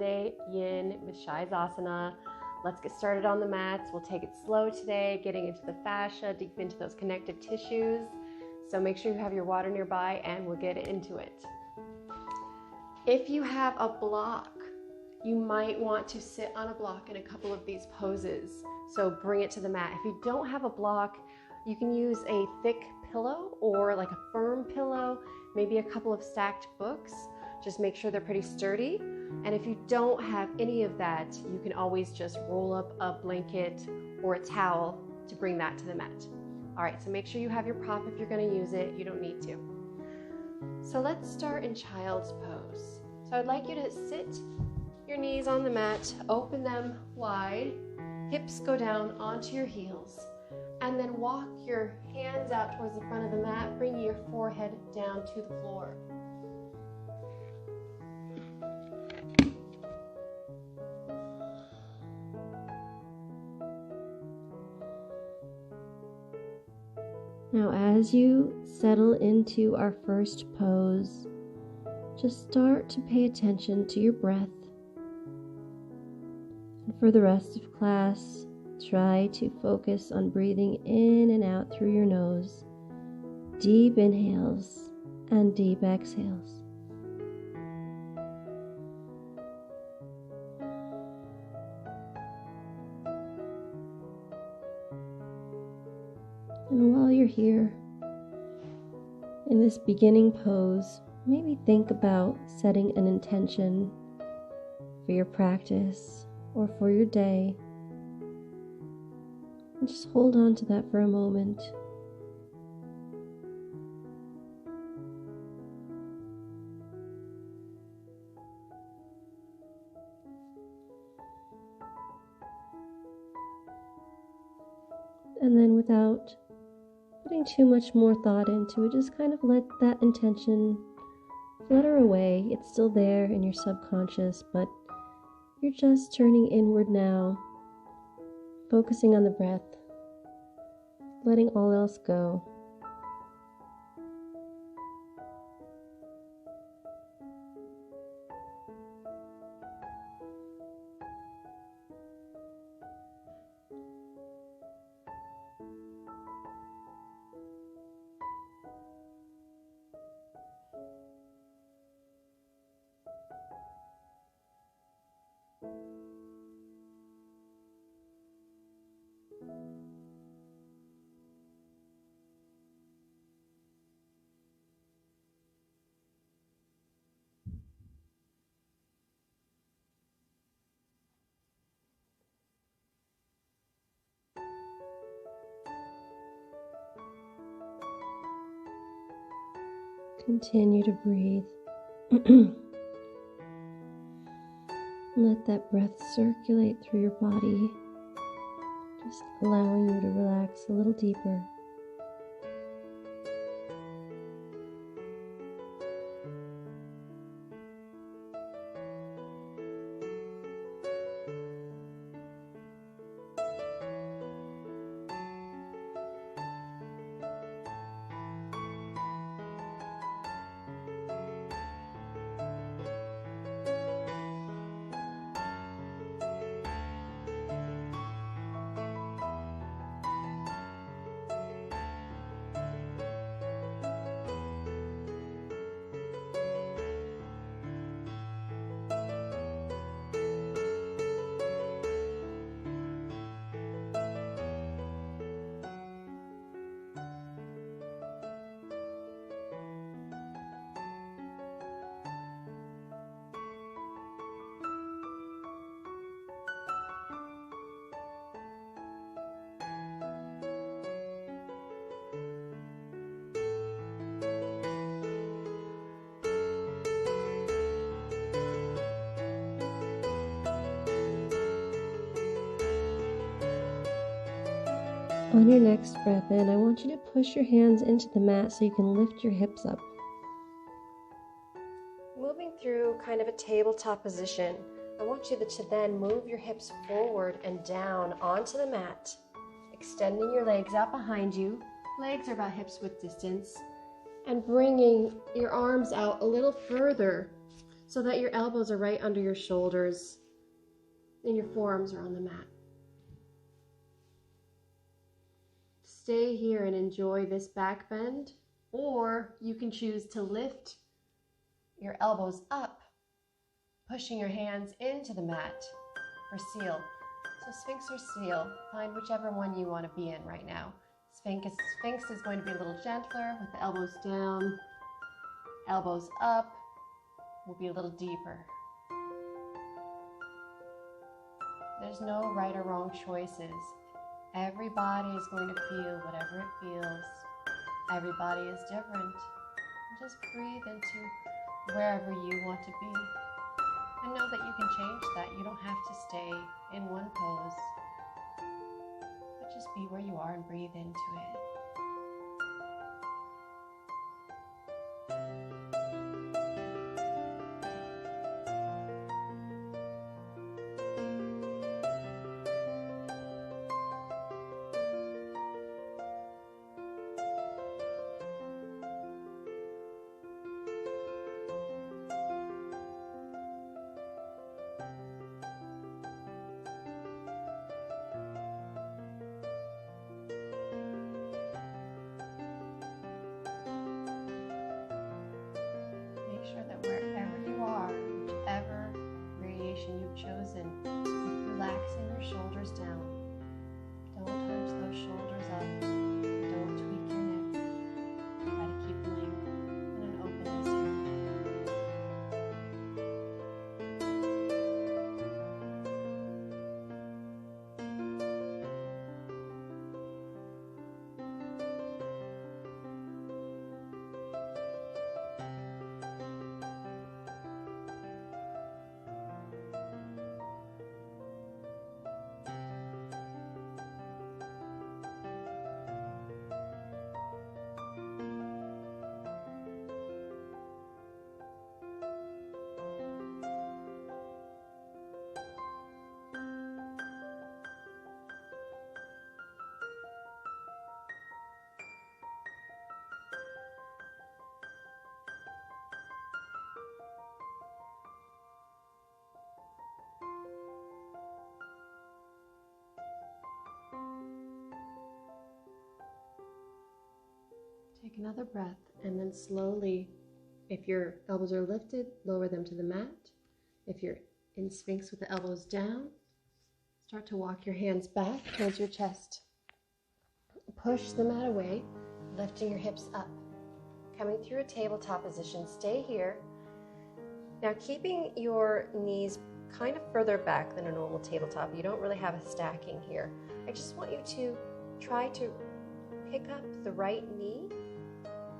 Monday Yin with Shai's asana. Let's get started on the mats. We'll take it slow today, getting into the fascia, deep into those connective tissues. So make sure you have your water nearby and we'll get into it. If you have a block, you might want to sit on a block in a couple of these poses. So bring it to the mat. If you don't have a block, you can use a thick pillow or like a firm pillow, maybe a couple of stacked books. Just make sure they're pretty sturdy. And if you don't have any of that, you can always just roll up a blanket or a towel to bring that to the mat. All right, so make sure you have your prop if you're going to use it. You don't need to. So let's start in child's pose. So I'd like you to sit your knees on the mat, open them wide, hips go down onto your heels, and then walk your hands out towards the front of the mat, bringing your forehead down to the floor. Now, as you settle into our first pose, just start to pay attention to your breath. And for the rest of class, try to focus on breathing in and out through your nose. Deep inhales and deep exhales. And while you're here, in this beginning pose, maybe think about setting an intention for your practice or for your day. And just hold on to that for a moment. And then without putting too much more thought into it, just kind of let that intention flutter away. It's still there in your subconscious, but you're just turning inward now, focusing on the breath, letting all else go. Continue to breathe. Let that breath circulate through your body, just allowing you to relax a little deeper. On your next breath in, I want you to push your hands into the mat so you can lift your hips up. Moving through kind of a tabletop position, I want you to then move your hips forward and down onto the mat, extending your legs out behind you. Legs are about hips width distance, and bringing your arms out a little further so that your elbows are right under your shoulders and your forearms are on the mat. Stay here and enjoy this back bend, or you can choose to lift your elbows up, pushing your hands into the mat for seal. So Sphinx or seal, find whichever one you want to be in right now. Sphinx is going to be a little gentler with the elbows down, elbows up will be a little deeper. There's no right or wrong choices. Everybody is going to feel whatever it feels. Everybody is different. And just breathe into wherever you want to be. And know that you can change that. You don't have to stay in one pose. But just be where you are and breathe into it. Make sure that wherever you are, whichever variation you've chosen, relaxing your shoulders down. Don't hunch those shoulders up. Don't tweak your neck. Try to keep length and an openness here. Take another breath and then slowly, if your elbows are lifted, lower them to the mat. If you're in Sphinx with the elbows down, start to walk your hands back towards your chest. Push the mat away, lifting your hips up. Coming through a tabletop position, stay here. Now keeping your knees kind of further back than a normal tabletop. You don't really have a stacking here. I just want you to try to pick up the right knee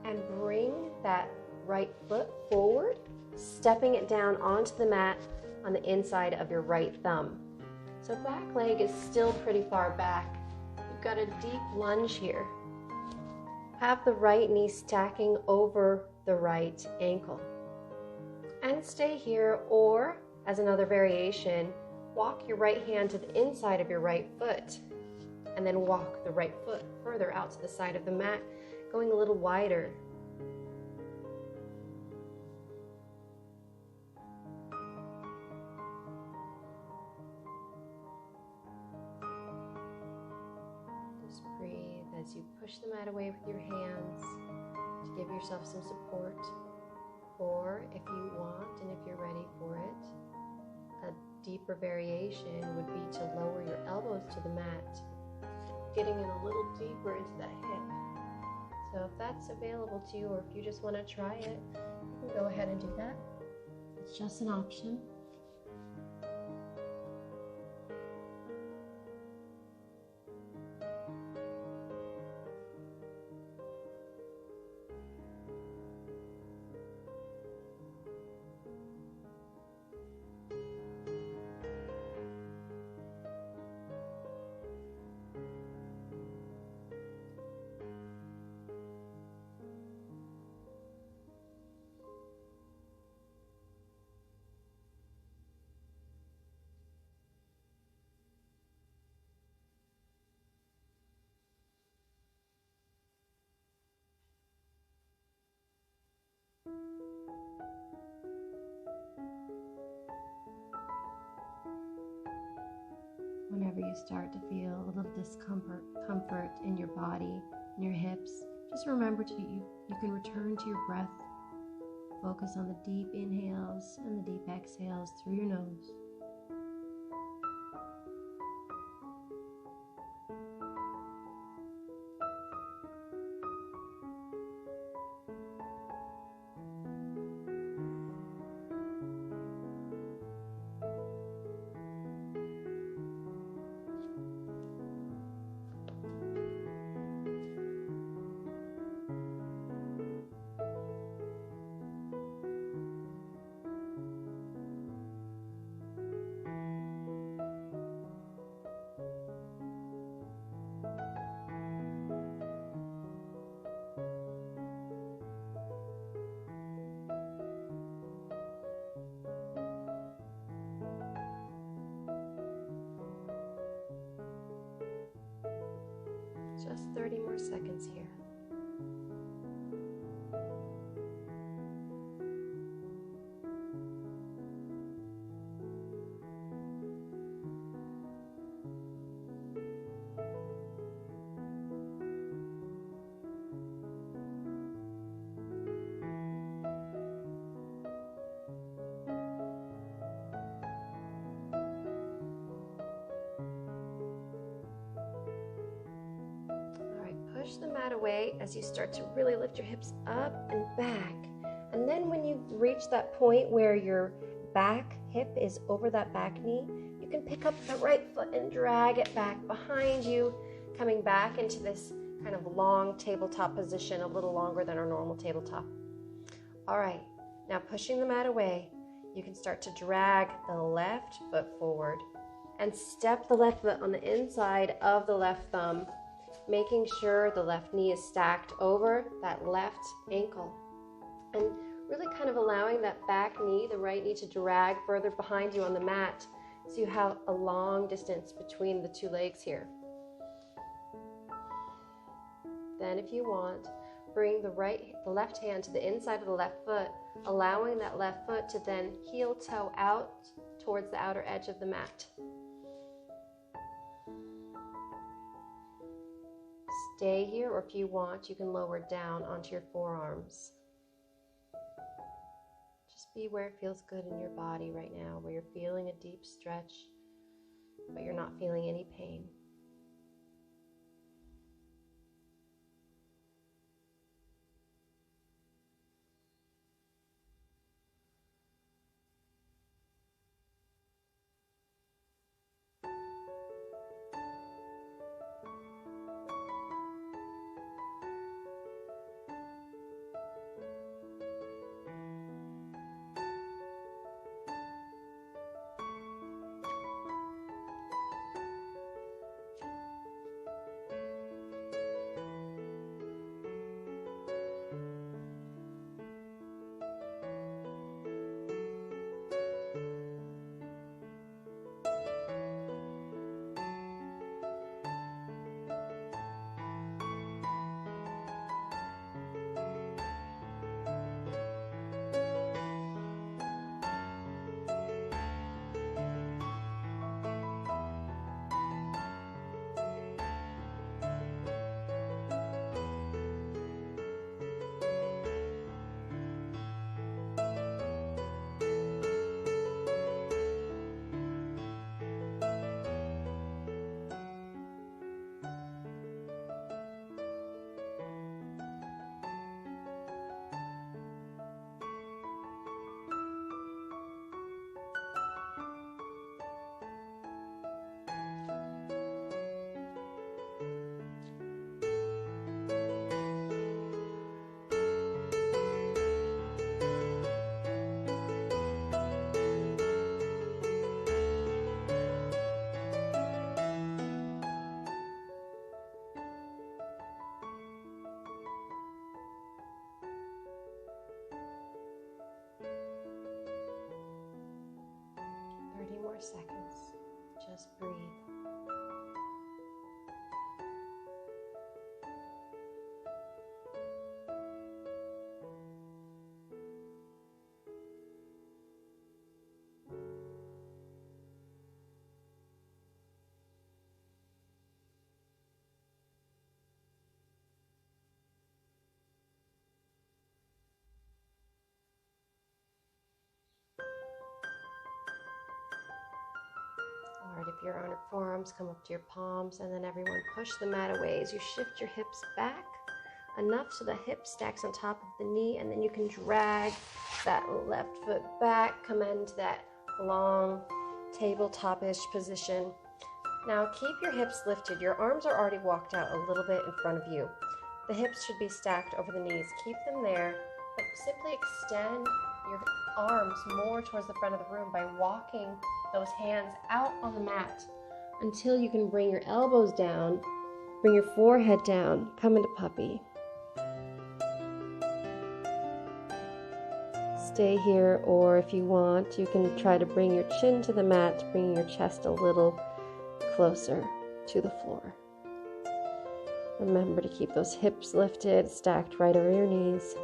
and bring that right foot forward, stepping it down onto the mat on the inside of your right thumb. So back leg is still pretty far back. You've got a deep lunge here. Have the right knee stacking over the right ankle. And stay here, or as another variation, walk your right hand to the inside of your right foot and then walk the right foot further out to the side of the mat, going a little wider. Just breathe as you push the mat away with your hands to give yourself some support. Or if you want and if you're ready for it, a deeper variation would be to lower your elbows to the mat, getting in a little deeper into that hip. So if that's available to you, or if you just want to try it, you can go ahead and do that. It's just an option. Whenever you start to feel a little discomfort in your body, in your hips, just remember you can return to your breath. Focus on the deep inhales and the deep exhales through your nose. Just 30 more seconds here. Push the mat away as you start to really lift your hips up and back. And then when you reach that point where your back hip is over that back knee, you can pick up the right foot and drag it back behind you, coming back into this kind of long tabletop position, a little longer than our normal tabletop. All right, now pushing the mat away, you can start to drag the left foot forward and step the left foot on the inside of the left thumb, making sure the left knee is stacked over that left ankle. And really kind of allowing that back knee, the right knee, to drag further behind you on the mat so you have a long distance between the two legs here. Then if you want, bring the left hand to the inside of the left foot, allowing that left foot to then heel toe out towards the outer edge of the mat. Stay here, or if you want, you can lower down onto your forearms. Just be where it feels good in your body right now, where you're feeling a deep stretch, but you're not feeling any pain. Seconds. Just breathe. your outer forearms, come up to your palms, and then everyone push the mat away as you shift your hips back enough so the hip stacks on top of the knee, and then you can drag that left foot back, come into that long tabletop-ish position. Now keep your hips lifted. Your arms are already walked out a little bit in front of you. The hips should be stacked over the knees. Keep them there, but simply extend your arms more towards the front of the room by walking those hands out on the mat until you can bring your elbows down, bring your forehead down, come into puppy. Stay here, or if you want, you can try to bring your chin to the mat, bringing your chest a little closer to the floor. Remember to keep those hips lifted, stacked right over your knees.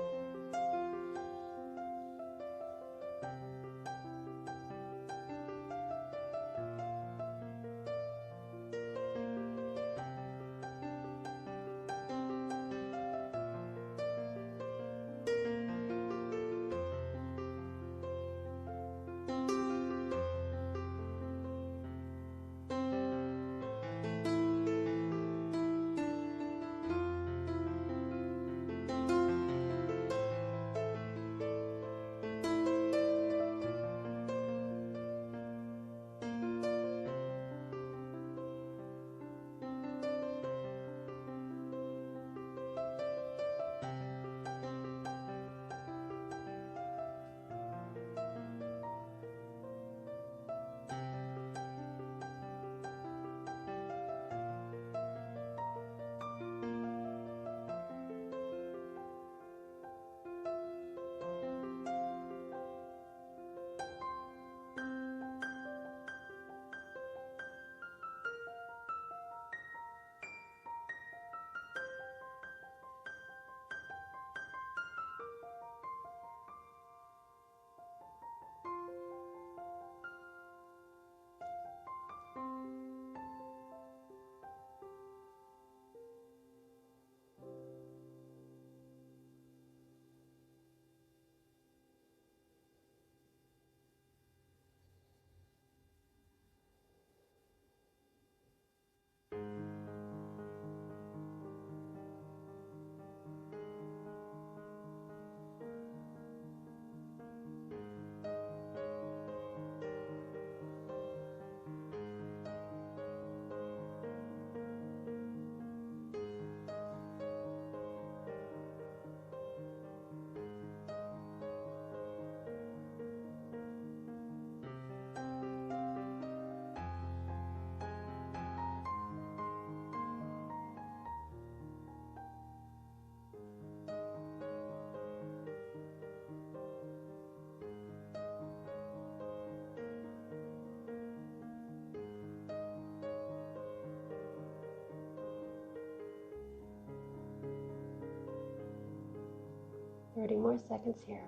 Thirty more seconds here.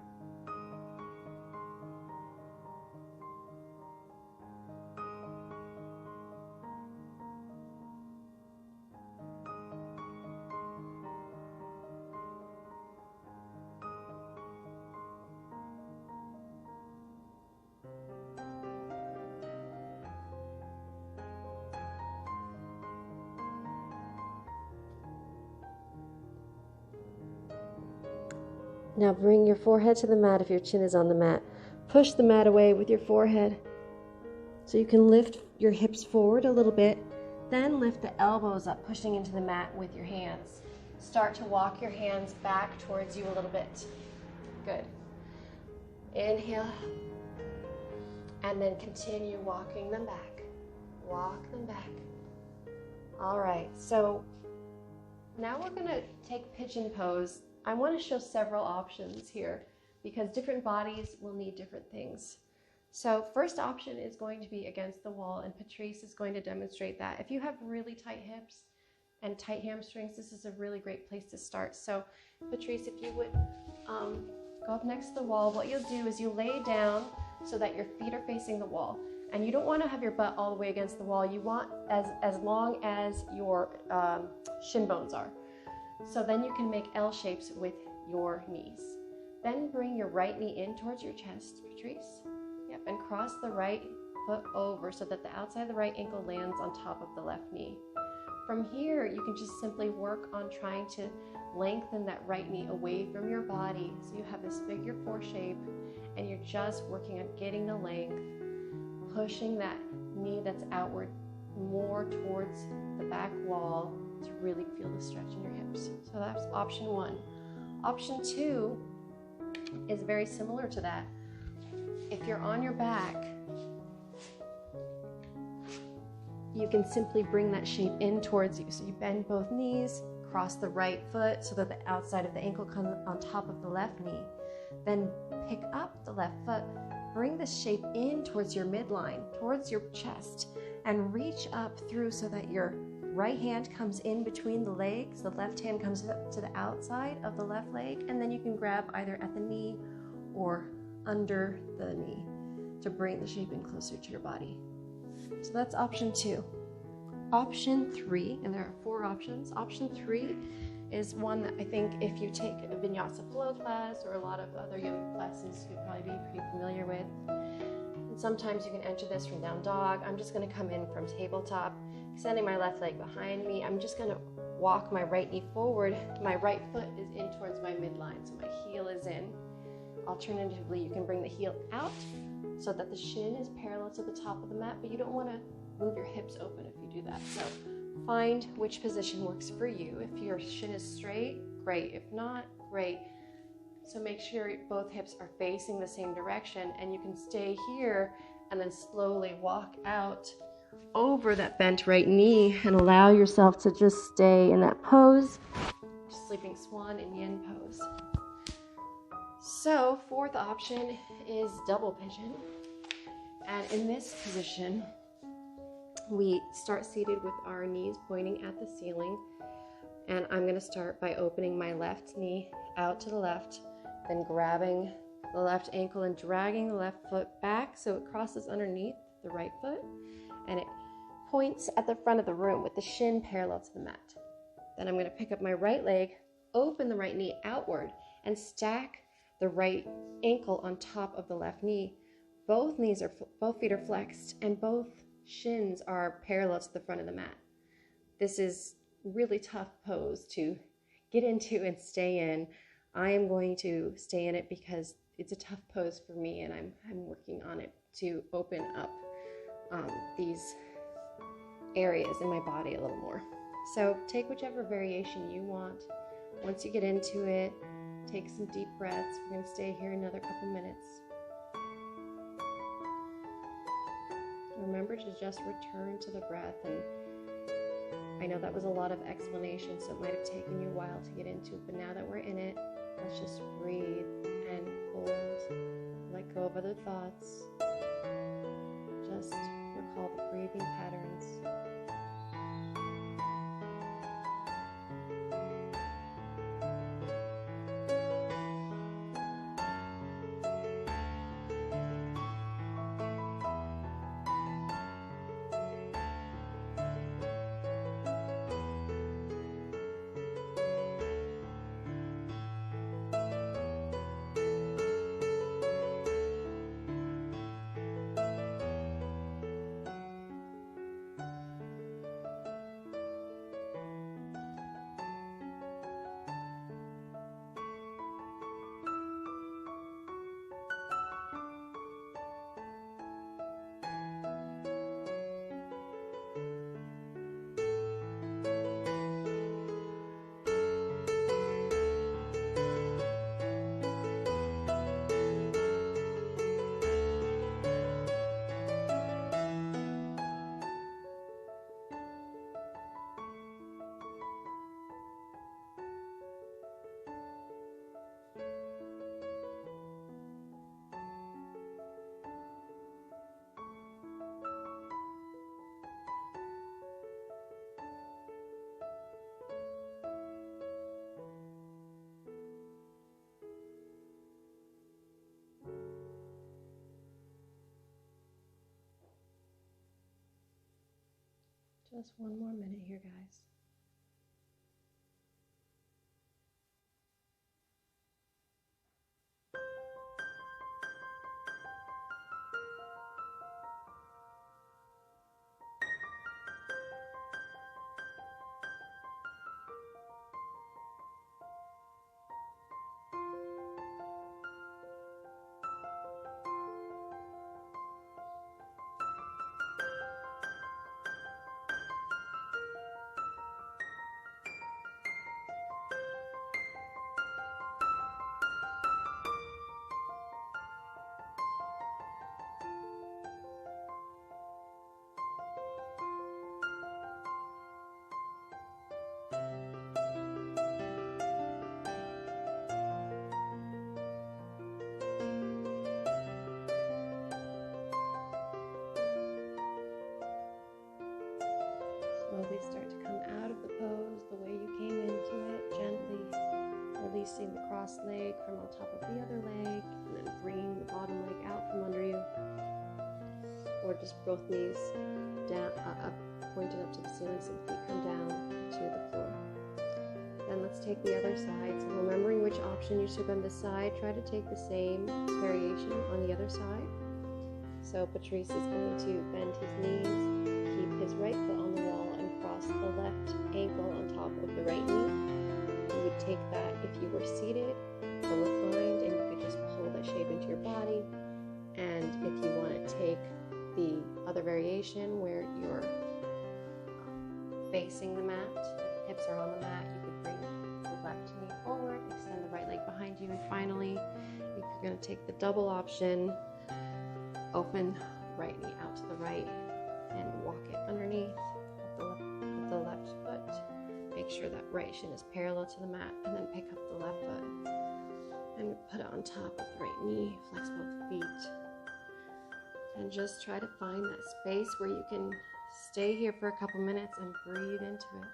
Now bring your forehead to the mat if your chin is on the mat. Push the mat away with your forehead so you can lift your hips forward a little bit. Then lift the elbows up, pushing into the mat with your hands. Start to walk your hands back towards you a little bit. Good. Inhale. And then continue walking them back. Walk them back. All right, so now we're going to take pigeon pose. I want to show several options here because different bodies will need different things. So first option is going to be against the wall, and Patrice is going to demonstrate that. If you have really tight hips and tight hamstrings, this is a really great place to start. So Patrice, if you would go up next to the wall, what you'll do is you lay down so that your feet are facing the wall. And you don't want to have your butt all the way against the wall. You want as long as your shin bones are. So then you can make L shapes with your knees. Then bring your right knee in towards your chest, Patrice. Yep, and cross the right foot over so that the outside of the right ankle lands on top of the left knee. From here, you can just simply work on trying to lengthen that right knee away from your body. So you have this figure 4 shape, and you're just working on getting the length, pushing that knee that's outward more towards the back wall to really feel the stretch in your hips. So that's option 1. Option 2 is very similar to that. If you're on your back, you can simply bring that shape in towards you. So you bend both knees, cross the right foot so that the outside of the ankle comes on top of the left knee. Then pick up the left foot, bring the shape in towards your midline, towards your chest, and reach up through so that your right hand comes in between the legs, the left hand comes to the outside of the left leg, and then you can grab either at the knee or under the knee to bring the shape in closer to your body. So that's option 2. Option 3, and there are 4 options. Option 3 is one that I think if you take a vinyasa flow class or a lot of other yoga classes, you'll probably be pretty familiar with. And sometimes you can enter this from down dog. I'm just going to come in from tabletop, extending my left leg behind me. I'm just going to walk my right knee forward. My right foot is in towards my midline, so my heel is in. Alternatively, you can bring the heel out so that the shin is parallel to the top of the mat, but you don't want to move your hips open if you do that. So find which position works for you. If your shin is straight, great. If not, great. So make sure both hips are facing the same direction, and you can stay here and then slowly walk out over that bent right knee and allow yourself to just stay in that pose, sleeping swan and yin pose. So 4th option is double pigeon. And in this position, we start seated with our knees pointing at the ceiling. And I'm going to start by opening my left knee out to the left, then grabbing the left ankle and dragging the left foot back so it crosses underneath the right foot. And it points at the front of the room with the shin parallel to the mat. Then I'm going to pick up my right leg, open the right knee outward, and stack the right ankle on top of the left knee. Both feet are flexed, and both shins are parallel to the front of the mat. This is really tough pose to get into and stay in. I am going to stay in it because it's a tough pose for me, and I'm working on it to open up these areas in my body a little more. So take whichever variation you want. Once you get into it, take some deep breaths. We're going to stay here another couple minutes. Remember to just return to the breath. And I know that was a lot of explanation, so it might have taken you a while to get into it, but now that we're in it, let's just breathe and hold. Let go of other thoughts. Just recall the breathing patterns. Just one more minute here, guys. slowly start to come out of the pose the way you came into it, gently releasing the crossed leg from on top of the other leg, and then bringing the bottom leg out from under you, or just both knees down, pointed up to the ceiling so the feet come down to the floor. Then let's take the other side. So remembering which option you took on this side, try to take the same variation on the other side. So Patrice is going to bend his knees, keep his right foot on the wall, and cross the left ankle on top of the right knee. You would take that if you were seated or reclined, and you could just pull that shape into your body. And if you want to take the other variation where you're facing the mat, hips are on the mat, you could bring the left knee forward, extend the right leg behind you, and finally, if you're going to take the double option, open right knee out to the right and walk it underneath of the left foot. Make sure that right shin is parallel to the mat, and then pick up the left foot and put it on top of the right knee, flex both feet, and just try to find that space where you can stay here for a couple minutes and breathe into it.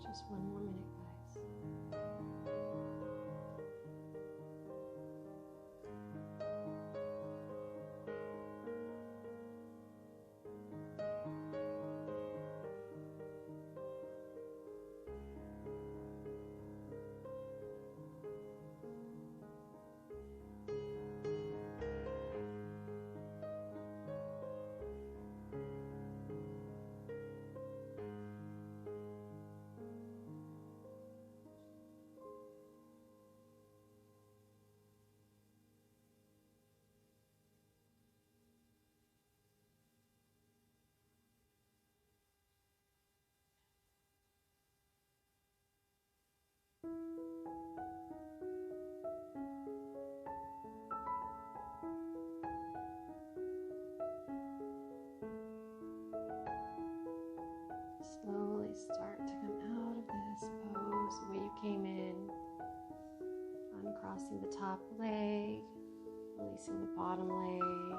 Just one more minute, guys. Slowly start to come out of this pose the way you came in, uncrossing the top leg, releasing the bottom leg.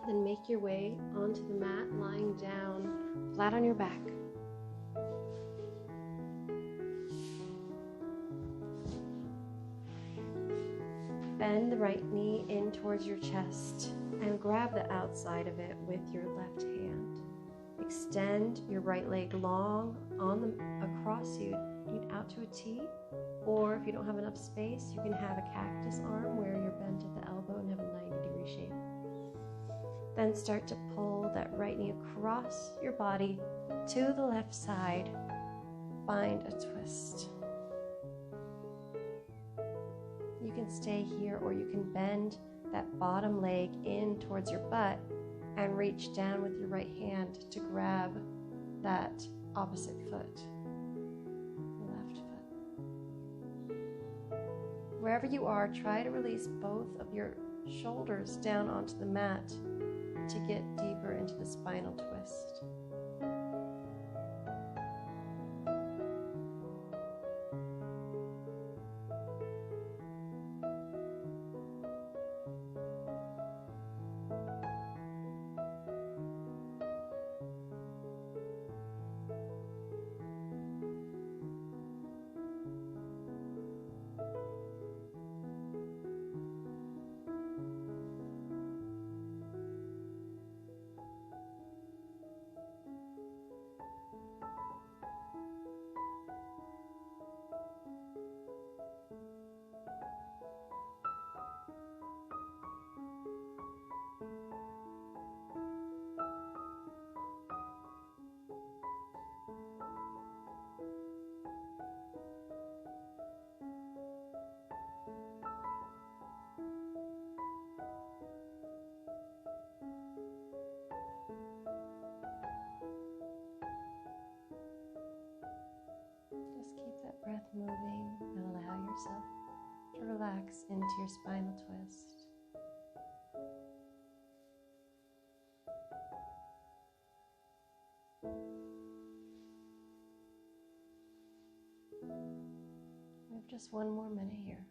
Then make your way onto the mat, lying down flat on your back. Bend the right knee in towards your chest and grab the outside of it with your left hand. Extend your right leg long across you out to a T, or if you don't have enough space, you can have a cactus arm where you're bent at the elbow and have a 90-degree shape. Then start to pull that right knee across your body to the left side. Find a twist. You can stay here, or you can bend that bottom leg in towards your butt and reach down with your right hand to grab that opposite foot, your left foot. Wherever you are, try to release both of your shoulders down onto the mat to get deeper into the spinal twist. Just keep that breath moving and allow yourself to relax into your spinal twist. We have just one more minute here.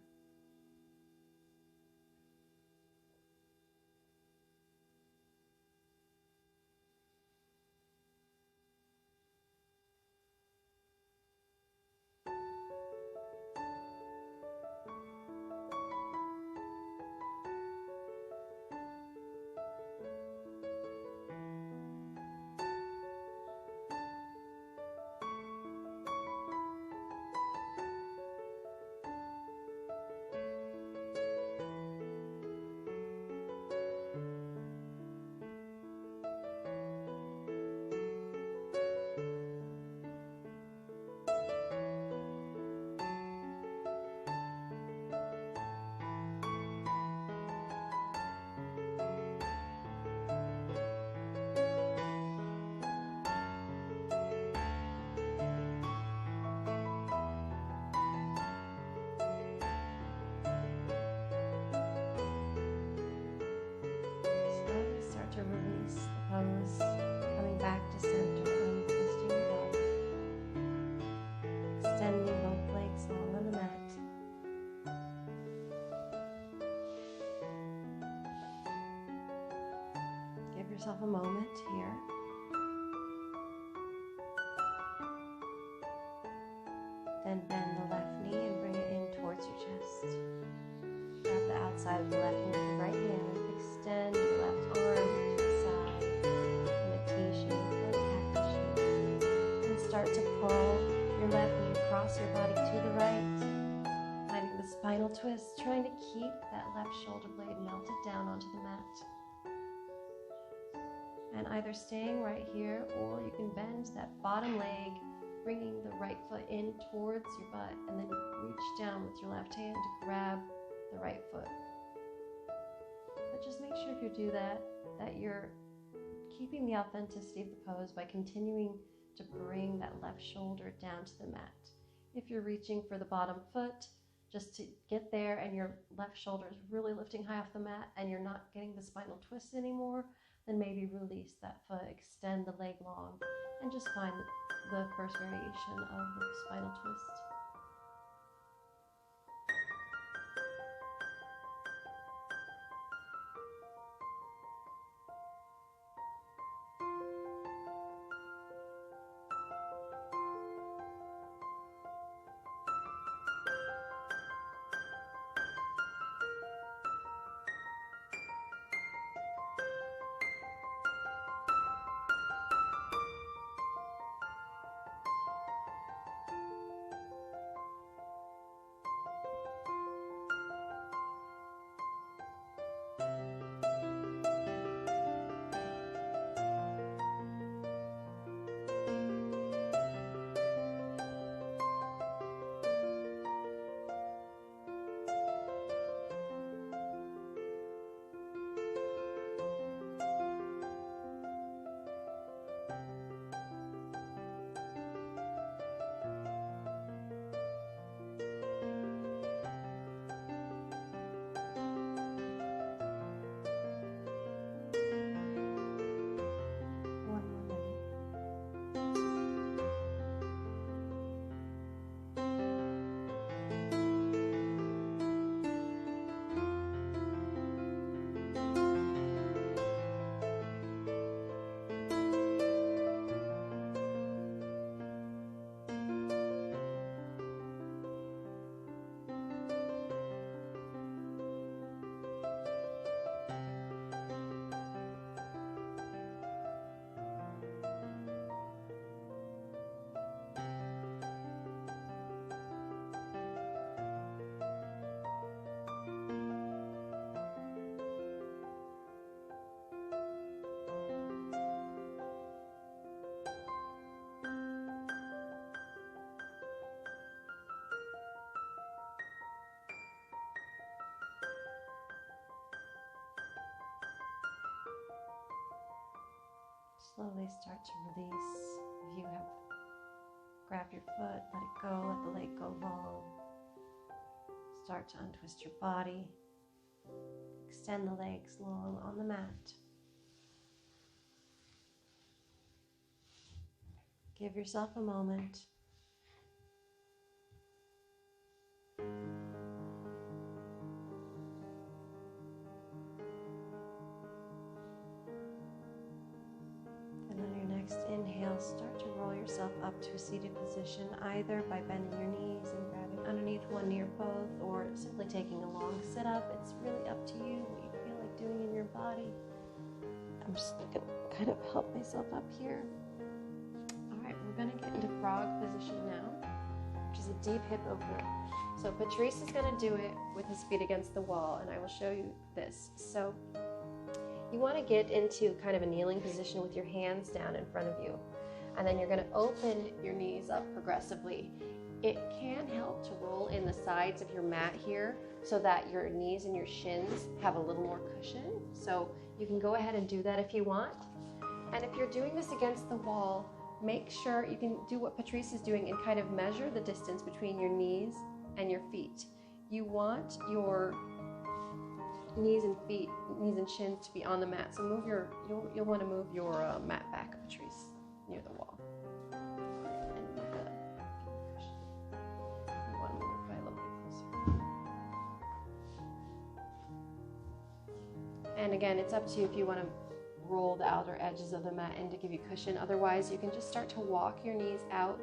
To release the pose, coming back to center, untwisting your body, extending both legs long on the mat. Give yourself a moment here. Then bend the left knee and bring it in towards your chest. Grab the outside of the left knee with the right hand. Extend your left arm to the side in a T shape or a cactus shape. And start to pull your left knee across your body to the right, finding the spinal twist, trying to keep that left shoulder blade melted down onto the mat. And either staying right here, or you can bend that bottom leg, bringing the right foot in towards your butt, and then reach down with your left hand to grab the right foot. But just make sure if you do that you're keeping the authenticity of the pose by continuing to bring that left shoulder down to the mat. If you're reaching for the bottom foot, just to get there and your left shoulder is really lifting high off the mat and you're not getting the spinal twist anymore, then maybe release that foot, extend the leg long, and just find the first variation of the spinal twist. slowly start to release. If you have grabbed your foot, let it go, let the leg go long. Start to untwist your body. Extend the legs long on the mat. Give yourself a moment. And on your next inhale, start to roll yourself up to a seated position, either by bending your knees and grabbing underneath one knee or both, or simply taking a long sit-up. It's really up to you, what you feel like doing in your body. I'm just going to kind of help myself up here. All right, we're going to get into frog position now, which is a deep hip opener. So Patrice is going to do it with his feet against the wall, and I will show you this. So you want to get into kind of a kneeling position with your hands down in front of you, and then you're going to open your knees up progressively. It can help to roll in the sides of your mat here so that your knees and your shins have a little more cushion. So you can go ahead and do that if you want. And if you're doing this against the wall, make sure you can do what Patrice is doing and kind of measure the distance between your knees and your feet. You want your knees and shins to be on the mat. So you'll want to move your mat back, Patrice, near the wall. You want to move it by a little bit closer. And again, it's up to you if you want to roll the outer edges of the mat in to give you cushion. Otherwise, you can just start to walk your knees out,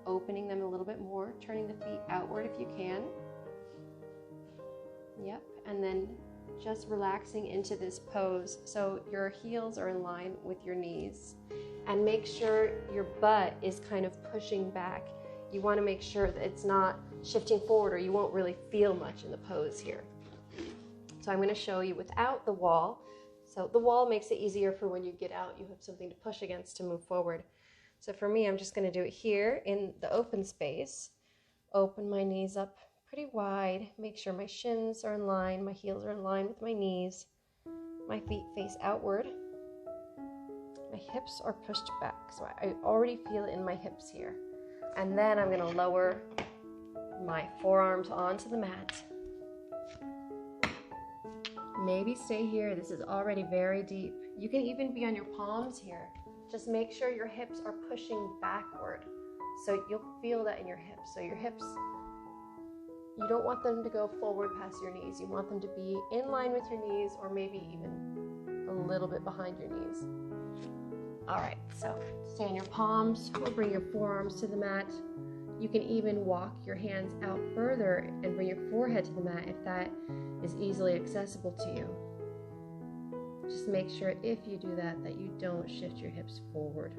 opening them a little bit more, turning the feet outward if you can. Yep, and then just relaxing into this pose so your heels are in line with your knees, and make sure your butt is kind of pushing back. You want to make sure that it's not shifting forward, or you won't really feel much in the pose here. So I'm going to show you without the wall. So the wall makes it easier for when you get out, you have something to push against to move forward. So for me, I'm just going to do it here in the open space. Open my knees up pretty wide. Make sure my shins are in line, my heels are in line with my knees. My feet face outward. My hips are pushed back, so I already feel it in my hips here. And then I'm going to lower my forearms onto the mat. Maybe stay here. This is already very deep. You can even be on your palms here. Just make sure your hips are pushing backward. So you'll feel that in your hips. So your hips, you don't want them to go forward past your knees. You want them to be in line with your knees, or maybe even a little bit behind your knees. All right, so stay on your palms or bring your forearms to the mat. You can even walk your hands out further and bring your forehead to the mat if that is easily accessible to you. Just make sure if you do that, that you don't shift your hips forward.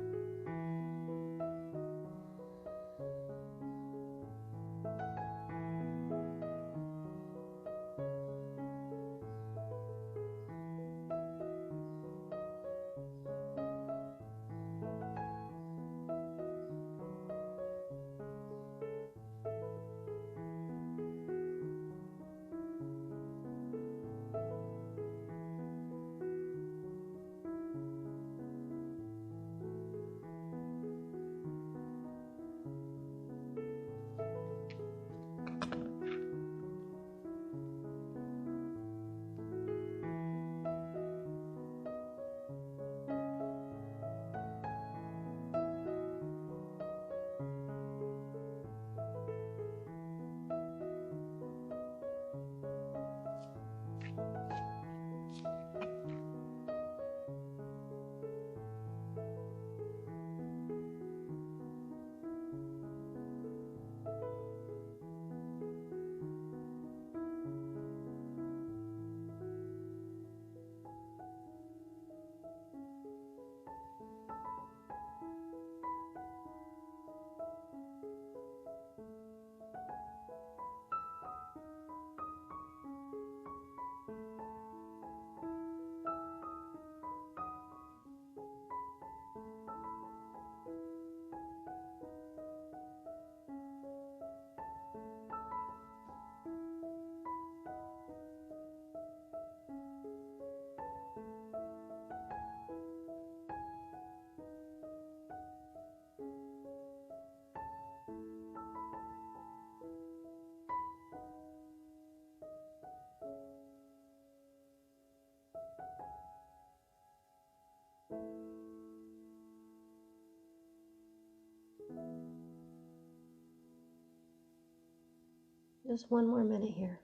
Just one more minute here.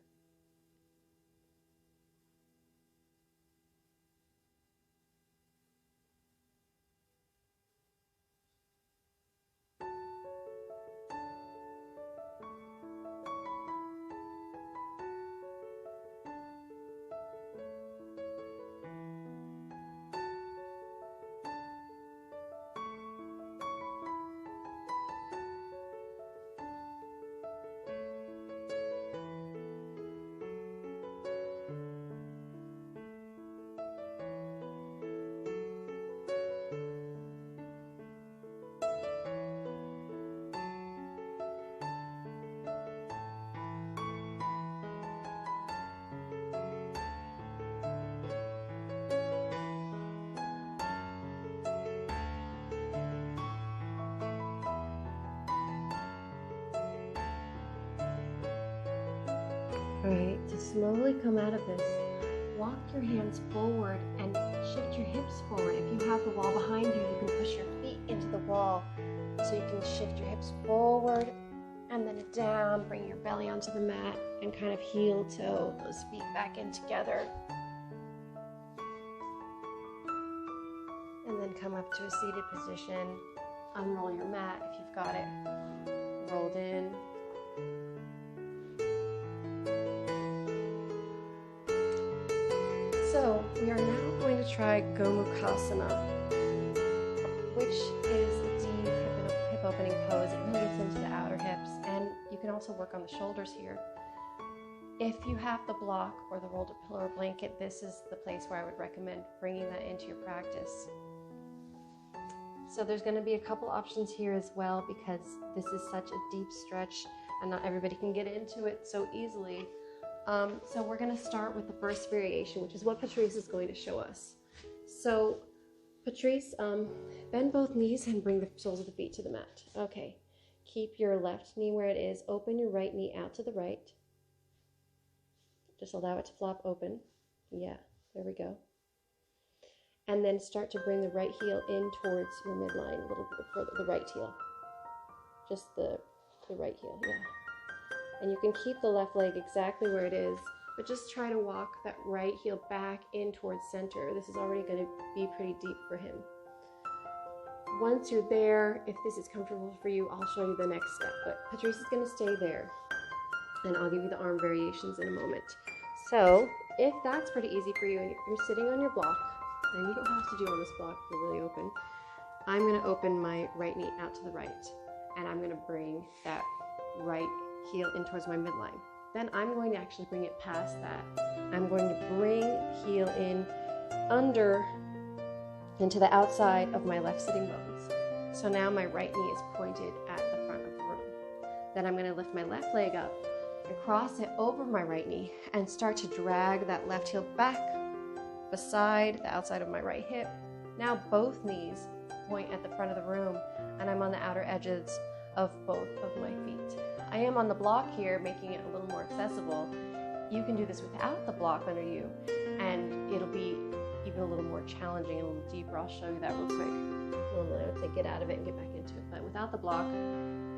All right, to slowly come out of this, walk your hands forward and shift your hips forward. If you have the wall behind you, you can push your feet into the wall so you can shift your hips forward and then down, bring your belly onto the mat and kind of heel toe those feet back in together. And then come up to a seated position. Unroll your mat if you've got it rolled in. So we are now going to try Gomukhasana, which is a deep hip opening pose. It really gets into the outer hips, and you can also work on the shoulders here. If you have the block or the rolled up pillow or blanket, this is the place where I would recommend bringing that into your practice. So there's going to be a couple options here as well, because this is such a deep stretch and not everybody can get into it so easily. So we're going to start with the first variation, which is what Patrice is going to show us. So Patrice, bend both knees and bring the soles of the feet to the mat. Okay, keep your left knee where it is. Open your right knee out to the right. Just allow it to flop open. Yeah, there we go. And then start to bring the right heel in towards your midline, a little bit further, the right heel. Just the right heel, yeah. And you can keep the left leg exactly where it is, but just try to walk that right heel back in towards center. This is already going to be pretty deep for him. Once you're there, if this is comfortable for you, I'll show you the next step. But Patrice is going to stay there, and I'll give you the arm variations in a moment. So if that's pretty easy for you and you're sitting on your block, and you don't have to do on this block, you're really open, I'm going to open my right knee out to the right, and I'm going to bring that right heel in towards my midline. Then I'm going to actually bring it past that. I'm going to bring heel in under into the outside of my left sitting bones. So now my right knee is pointed at the front of the room. Then I'm going to lift my left leg up and cross it over my right knee and start to drag that left heel back beside the outside of my right hip. Now both knees point at the front of the room, and I'm on the outer edges of both of my feet. I am on the block here, making it a little more accessible. You can do this without the block under you, and it'll be even a little more challenging and a little deeper. I'll show you that real quick. Normally I would say get out of it and get back into it, but without the block,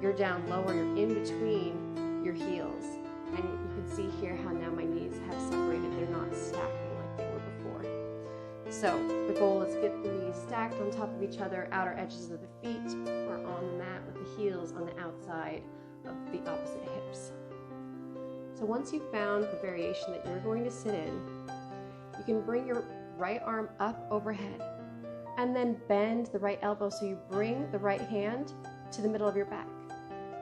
you're down lower, you're in between your heels, and you can see here how now my knees have separated. They're not stacking like they were before. So the goal is to get the knees stacked on top of each other, outer edges of the feet are on the mat with the heels on the outside of the opposite hips. So once you've found the variation that you're going to sit in, you can bring your right arm up overhead and then bend the right elbow so you bring the right hand to the middle of your back.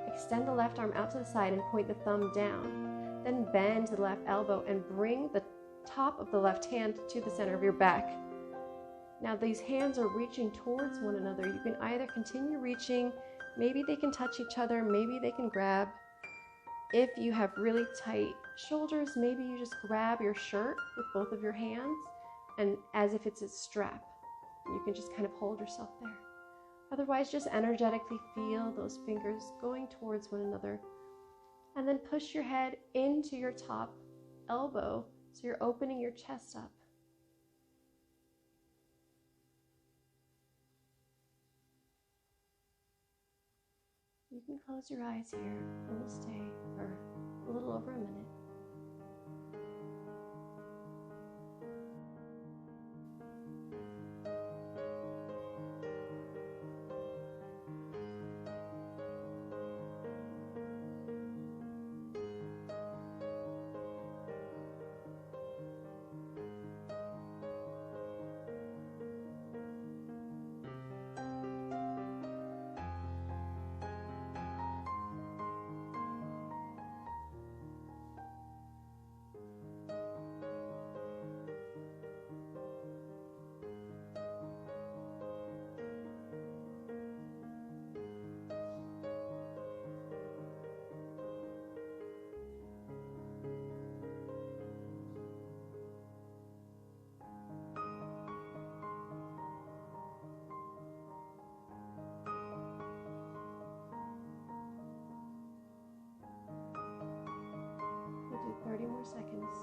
Extend the left arm out to the side and point the thumb down. Then bend the left elbow and bring the top of the left hand to the center of your back. Now these hands are reaching towards one another. You can either continue reaching, maybe they can touch each other, maybe they can grab. If you have really tight shoulders, maybe you just grab your shirt with both of your hands and as if it's a strap. You can just kind of hold yourself there. Otherwise, just energetically feel those fingers going towards one another. And then push your head into your top elbow so you're opening your chest up. You can close your eyes here and we'll stay for a little over a minute. We'll do 30 more seconds.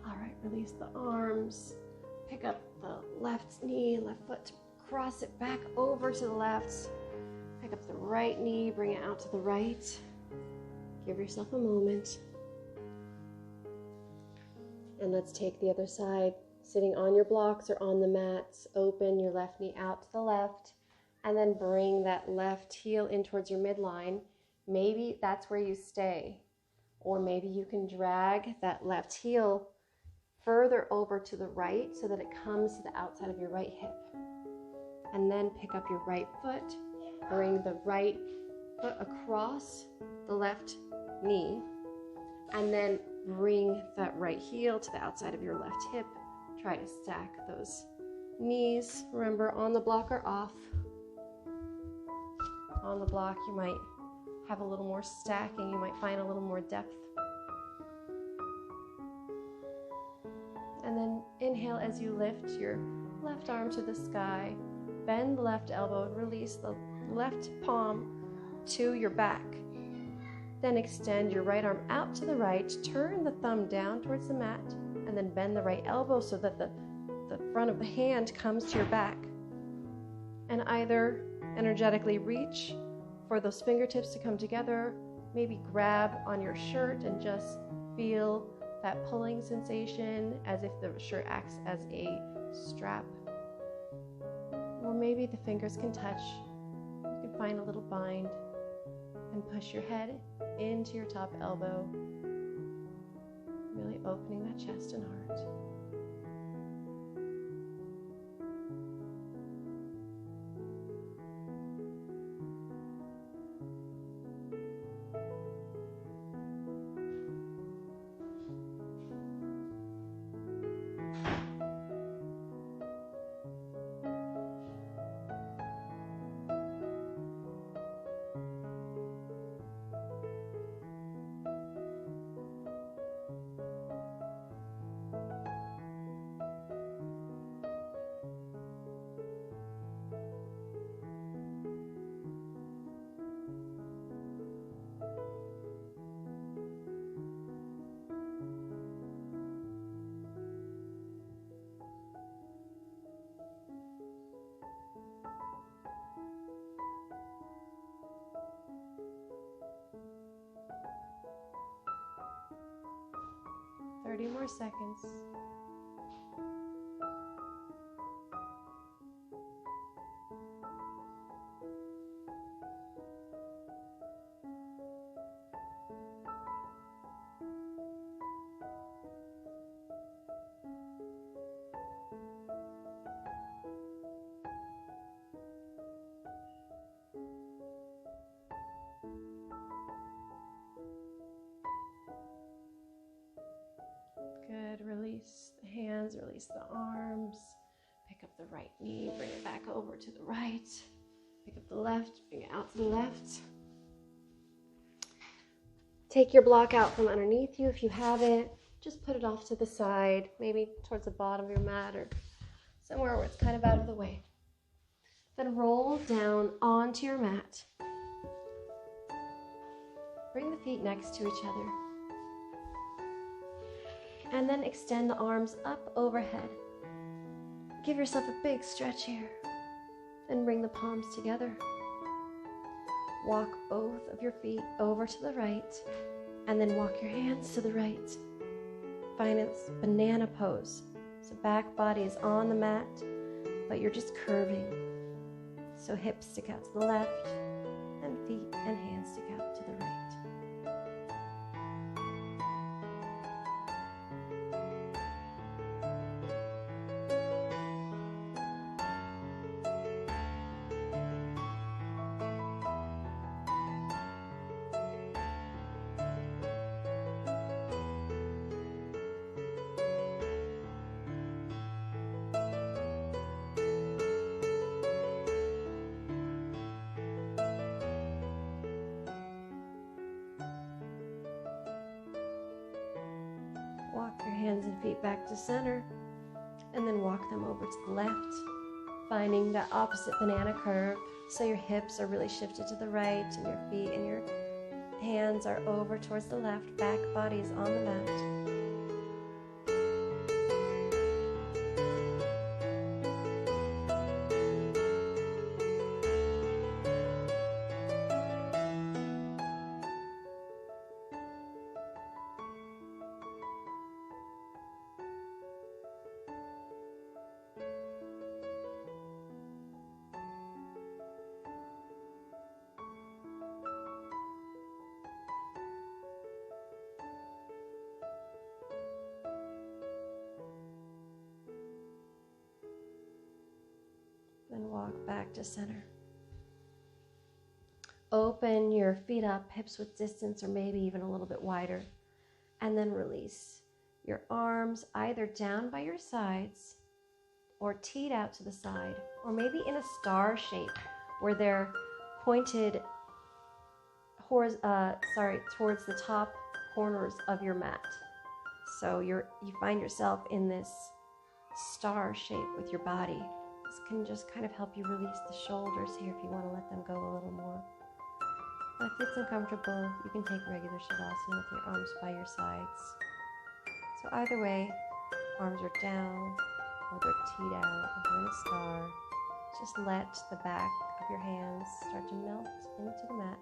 All right, release the arms. Pick up the left knee, left foot, cross it back over to the left. Pick up the right knee, bring it out to the right. Give yourself a moment. And let's take the other side. Sitting on your blocks or on the mats, open your left knee out to the left, and then bring that left heel in towards your midline. Maybe that's where you stay. Or maybe you can drag that left heel further over to the right so that it comes to the outside of your right hip. And then pick up your right foot, bring the right foot across the left knee, and then bring that right heel to the outside of your left hip. Try to stack those knees. Remember, on the block or off. On the block, you might have a little more stacking. You might find a little more depth. And then inhale as you lift your left arm to the sky. Bend the left elbow, release the left palm to your back. Then extend your right arm out to the right, turn the thumb down towards the mat, and then bend the right elbow so that the front of the hand comes to your back. And either energetically reach for those fingertips to come together, maybe grab on your shirt and just feel that pulling sensation as if the shirt acts as a strap. Or maybe the fingers can touch. You can find a little bind and push your head into your top elbow, really opening that chest and heart. More seconds. Good. Release the hands, release the arms. Pick up the right knee, bring it back over to the right. Pick up the left, bring it out to the left. Take your block out from underneath you if you have it. just put it off to the side, maybe towards the bottom of your mat or somewhere where it's kind of out of the way. Then roll down onto your mat. Bring the feet next to each other. And then extend the arms up overhead. Give yourself a big stretch here. Then bring the palms together. Walk both of your feet over to the right, and then walk your hands to the right. Find its banana pose. So back body is on the mat, but you're just curving. So hips stick out to the left, and feet and hands stick out to the right. Walk your hands and feet back to center, and then walk them over to the left, finding that opposite banana curve. So your hips are really shifted to the right, and your feet and your hands are over towards the left. Back body is on the mat. Then walk back to center. Open your feet up, hips width distance, or maybe even a little bit wider. And then release your arms either down by your sides or teed out to the side, or maybe in a star shape where they're pointed towards the top corners of your mat. So you find yourself in this star shape with your body. This can just kind of help you release the shoulders here if you want to let them go a little more. But if it's uncomfortable, you can take regular Shavasana with your arms by your sides. So either way, arms are down, or they're teed out, or they're in a star. Just let the back of your hands start to melt into the mat.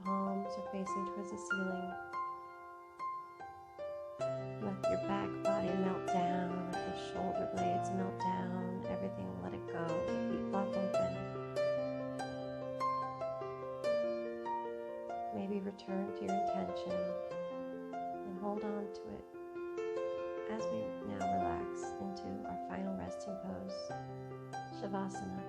Palms are facing towards the ceiling. Let your back body melt down, let the shoulder blades melt down, everything, let it go. Feet flop open. Maybe return to your intention and hold on to it as we now relax into our final resting pose, Shavasana.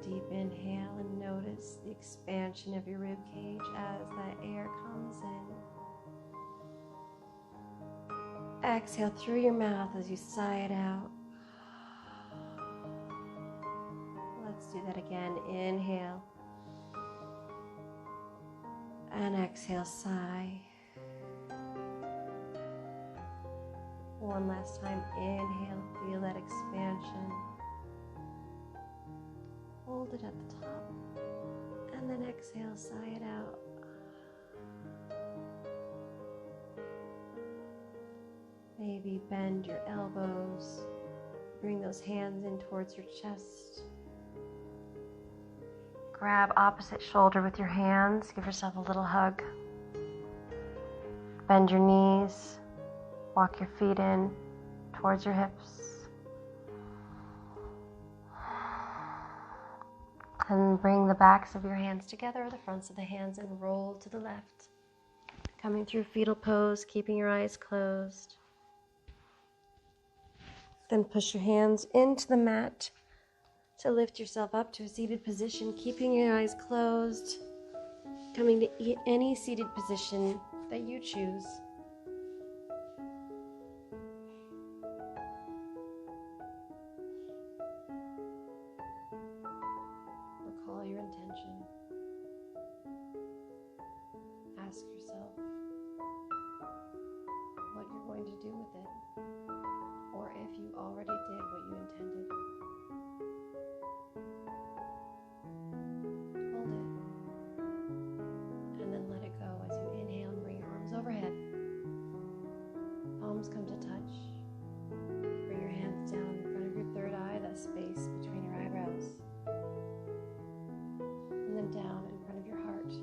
deep inhale and notice the expansion of your rib cage as that air comes in. Exhale through your mouth as you sigh it out. Let's do that again. Inhale and exhale, sigh. One last time. Inhale, feel that expansion. Hold it at the top, and then exhale, sigh it out. Maybe bend your elbows, bring those hands in towards your chest. Grab opposite shoulder with your hands, give yourself a little hug. Bend your knees, walk your feet in towards your hips. And bring the backs of your hands together, or the fronts of the hands, and roll to the left. Coming through fetal pose, keeping your eyes closed. Then push your hands into the mat to lift yourself up to a seated position, keeping your eyes closed. Coming to any seated position that you choose. Recall your intention. Ask yourself what you're going to do with it, or if you already did what you intended. Hold it, and then let it go as you inhale and bring your arms overhead. Palms come to touch. Bring your hands down in front of your third eye, that space between your eyebrows. And then down in front of your heart.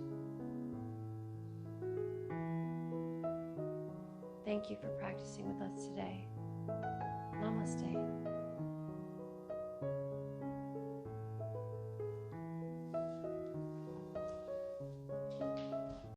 Thank you for practicing with us today. Namaste.